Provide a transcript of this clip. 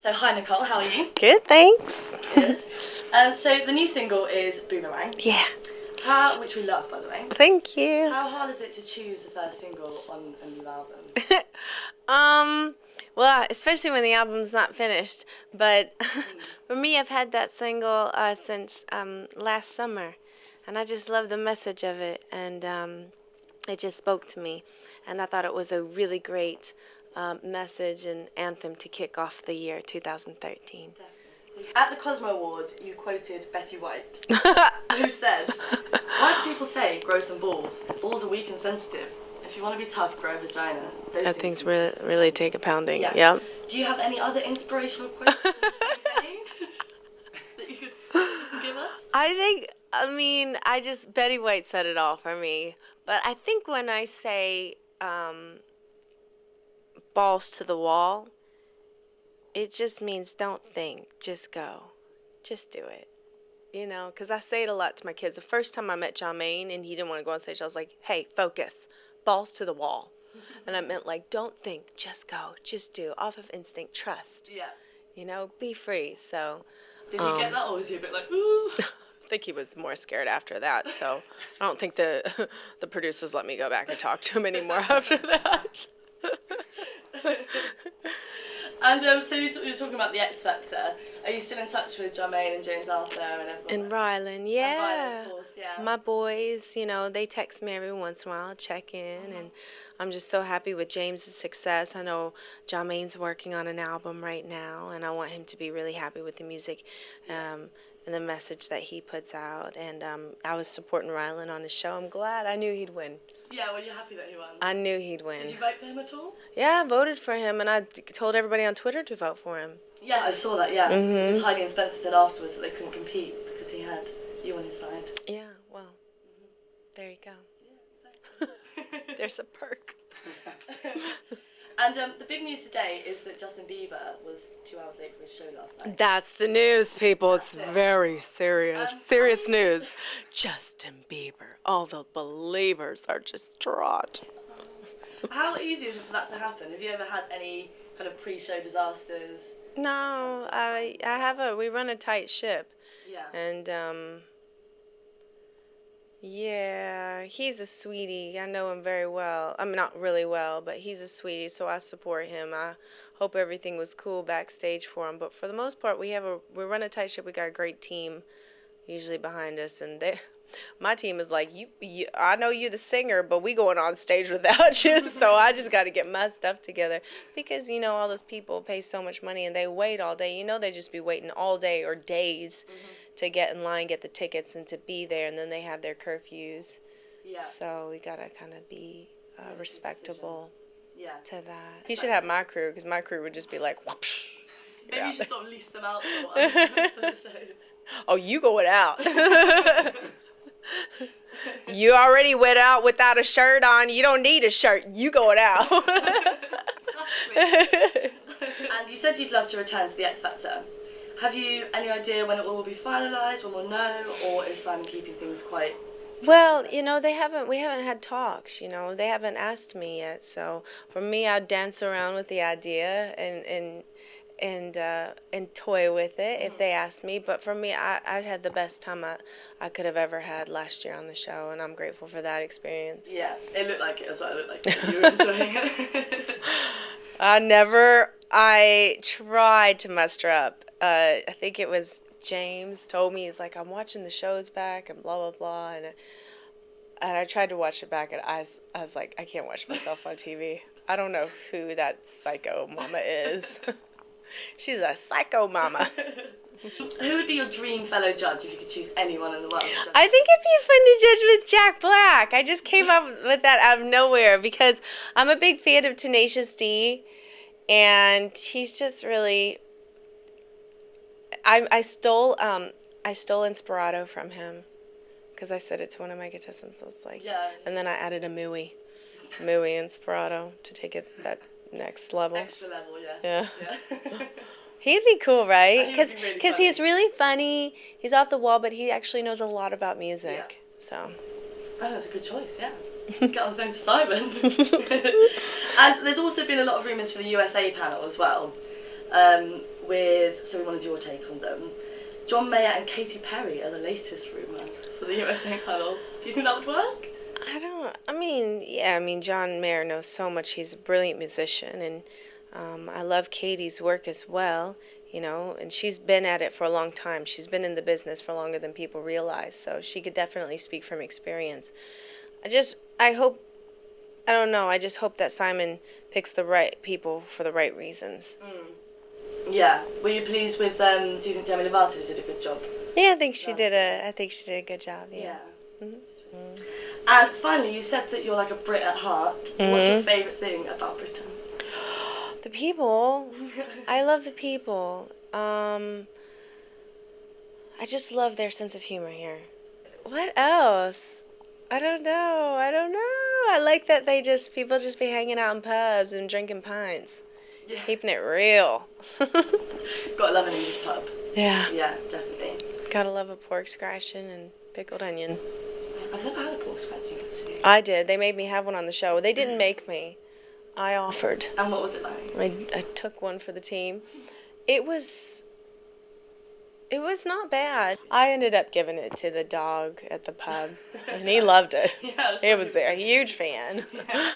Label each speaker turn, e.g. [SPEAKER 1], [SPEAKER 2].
[SPEAKER 1] So hi Nicole, how are you?
[SPEAKER 2] Good, thanks.
[SPEAKER 1] Good. So the new single is Boomerang.
[SPEAKER 2] Yeah.
[SPEAKER 1] Which we love, by the way.
[SPEAKER 2] Thank you.
[SPEAKER 1] How hard is it to choose the first single on a new album?
[SPEAKER 2] Well, especially when the album's not finished. But for me, I've had that single since last summer, and I just love the message of it, and it just spoke to me, and I thought it was a really great message and anthem to kick off the year 2013.
[SPEAKER 1] At the Cosmo Awards, you quoted Betty White, who said, "Why do people say grow some balls? Balls are weak and sensitive. If you want to be tough, grow a vagina."
[SPEAKER 2] That things really take a pounding.
[SPEAKER 1] Yeah.
[SPEAKER 2] Yep.
[SPEAKER 1] Do you have any other inspirational quotes that you could give us?
[SPEAKER 2] Betty White said it all for me. But I think when I say balls to the wall, it just means don't think, just go. Just do it. You know, because I say it a lot to my kids. The first time I met Jermaine and he didn't want to go on stage, I was like, hey, focus, balls to the wall. And I meant like, don't think, just go, just do, off of instinct, trust.
[SPEAKER 1] Yeah.
[SPEAKER 2] You know, be free. So.
[SPEAKER 1] Did he get that, or was he a bit like, ooh?
[SPEAKER 2] I think he was more scared after that, so I don't think the producers let me go back and talk to him anymore after that.
[SPEAKER 1] And so you were talking about the X Factor. Are you still in touch with Jermaine and James Arthur and everyone?
[SPEAKER 2] And Rylan, yeah.
[SPEAKER 1] And Rylan, of course, yeah.
[SPEAKER 2] My boys, you know, they text me every once in a while, check in, and I'm just so happy with James' success. I know Jermaine's working on an album right now, and I want him to be really happy with the music and the message that he puts out. And I was supporting Rylan on his show. I'm glad. I knew he'd win.
[SPEAKER 1] Yeah, well, you're happy that he won.
[SPEAKER 2] I knew he'd win.
[SPEAKER 1] Did you vote for him at all?
[SPEAKER 2] Yeah, I voted for him, and I told everybody on Twitter to vote for him.
[SPEAKER 1] Yeah, I saw that, yeah. Because Heidi and Spencer said afterwards that they couldn't compete because he had you on his side.
[SPEAKER 2] Yeah, well, there you go.
[SPEAKER 1] Yeah, exactly.
[SPEAKER 2] There's a perk.
[SPEAKER 1] And the big news today is that Justin Bieber was 2 hours late for his show last night.
[SPEAKER 2] That's the news, people. It's very serious. Serious news. Justin Bieber. All the believers are distraught.
[SPEAKER 1] How easy is it for that to happen? Have you ever had any kind of pre-show disasters?
[SPEAKER 2] No, we run a tight ship.
[SPEAKER 1] Yeah.
[SPEAKER 2] And, yeah, he's a sweetie. I know him very well. I mean, not really well, but he's a sweetie, so I support him. I hope everything was cool backstage for him. But for the most part, we run a tight ship. We got a great team usually behind us, and my team is like, I know you're the singer, but we going on stage without you, so I just got to get my stuff together. Because, you know, all those people pay so much money, and they wait all day. You know, they just be waiting all day or days to get in line, get the tickets, and to be there, and then they have their curfews. Yeah. So we got to kind of be respectable to that. He should have my crew, because my crew would just be like, whoosh.
[SPEAKER 1] Maybe you should sort of lease them out for the shows.
[SPEAKER 2] Oh, you going out. You already went out without a shirt on. You don't need a shirt. You going out.
[SPEAKER 1] Exactly. And you said you'd love to return to the X Factor. Have you any idea when it will be finalised, when we'll know, or is Simon keeping things quite...
[SPEAKER 2] Well, you know, we haven't had talks, you know. They haven't asked me yet. So for me, I'd dance around with the idea and toy with it if they asked me. But for me, I had the best time I could have ever had last year on the show, and I'm grateful for that experience.
[SPEAKER 1] Yeah, it looked like it as well. It looked like you were enjoying it.
[SPEAKER 2] I tried to muster up. I think it was James told me, he's like, I'm watching the shows back and blah, blah, blah. And I tried to watch it back, and I was like, I can't watch myself on TV. I don't know who that psycho mama is. She's a psycho mama.
[SPEAKER 1] Who would be your dream fellow judge if you could choose anyone in the world?
[SPEAKER 2] I think it'd be fun to judge with Jack Black. I just came up with that out of nowhere because I'm a big fan of Tenacious D, and he's just really... I stole Inspirato from him because I said it to one of my contestants. So it's like,
[SPEAKER 1] yeah.
[SPEAKER 2] And then I added a Mooey Inspirato to take it that next level.
[SPEAKER 1] Extra level, yeah.
[SPEAKER 2] He'd be cool, right? Because
[SPEAKER 1] really
[SPEAKER 2] he's really funny. He's off the wall, but he actually knows a lot about music. Yeah. So.
[SPEAKER 1] Oh, that's a good choice, yeah. Get on the phone to Simon. And there's also been a lot of rumours for the USA panel as well. So we wanted your take on them. John Mayer and Katy Perry are the latest rumour for the USA panel. Do you think that would work?
[SPEAKER 2] John Mayer knows so much. He's a brilliant musician, and I love Katie's work as well, and she's been at it for a long time. She's been in the business for longer than people realize, so she could definitely speak from experience. I just hope that Simon picks the right people for the right reasons.
[SPEAKER 1] Yeah. Were you pleased with, do you think Demi Lovato did a good job?
[SPEAKER 2] Yeah, I think she did a good job, yeah.
[SPEAKER 1] Mm-hmm. And finally, you said that you're like a Brit at heart. Mm-hmm. What's your favourite thing about Britain?
[SPEAKER 2] The people. I love the people. I just love their sense of humor here. What else? I don't know. I like that people just be hanging out in pubs and drinking pints. Yeah. Keeping it real.
[SPEAKER 1] Gotta love an English pub.
[SPEAKER 2] Yeah.
[SPEAKER 1] Yeah, definitely.
[SPEAKER 2] Gotta love a pork scratching and pickled onion.
[SPEAKER 1] I've never had a pork scratching, actually.
[SPEAKER 2] I did. They made me have one on the show. They didn't make me. I offered.
[SPEAKER 1] And what was it like?
[SPEAKER 2] I took one for the team. It was not bad. I ended up giving it to the dog at the pub, and he loved it.
[SPEAKER 1] Yeah,
[SPEAKER 2] he was a huge fan.
[SPEAKER 1] Yeah.